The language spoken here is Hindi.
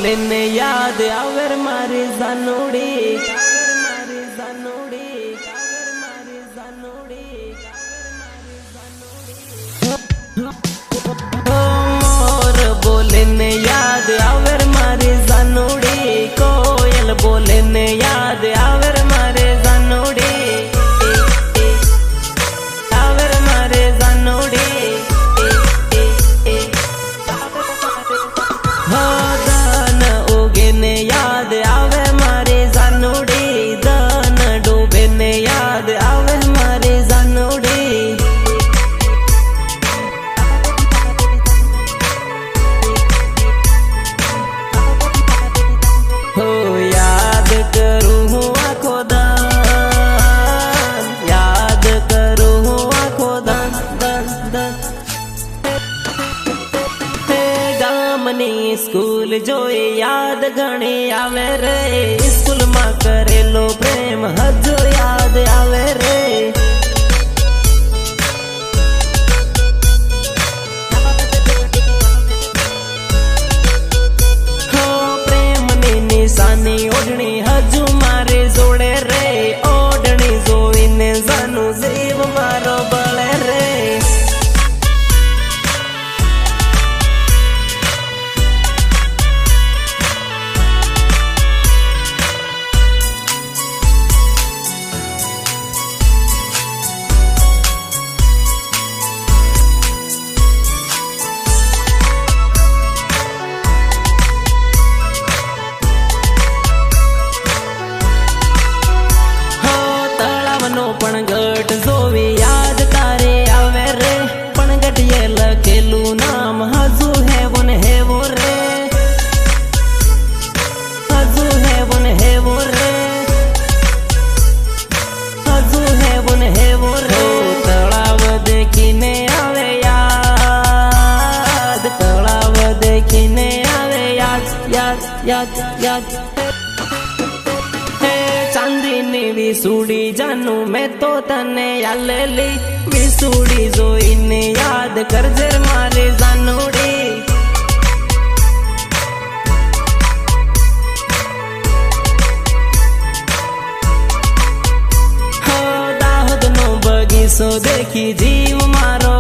बोले ने याद आवर मारी जानोड़ी मोर बोले ने याद आवर मारी जानोड़ी कोयल बोले ने याद आवर मारे जानोड़ी आवर मारे जानोड़ी दान उगे ने याद आवे मारे जानोड़ी दान डूबे ने याद आवे मारे जानोड़ी हो याद करूँ हूँ आँखों दान याद करूँ हूँ आँखों दान दान दान गामनी स्कूल जोई याद घणी आवे रे स्कूल में करेलो प्रेम हजो याद आवे रे निशानी ओढ़नी हजू मारे जोड़े रे ओढ़नी जोईने जानू जीव मारो बळे रे पण गट जोवी याद तारे आवे रे पण गटिये लखेलू नाम हजू है वो रे हजू है वो रे हजू है वो रे तलाव देखीने आवे याद तलाव देखीने आवे याद याद याद याद चांदीनी विसूड़ी जानू मैं तो तने यालेली विसूड़ी जोईने याद करजे मारे जानोड़ी हो दाहोद नो बगीचो देखी जीव मारो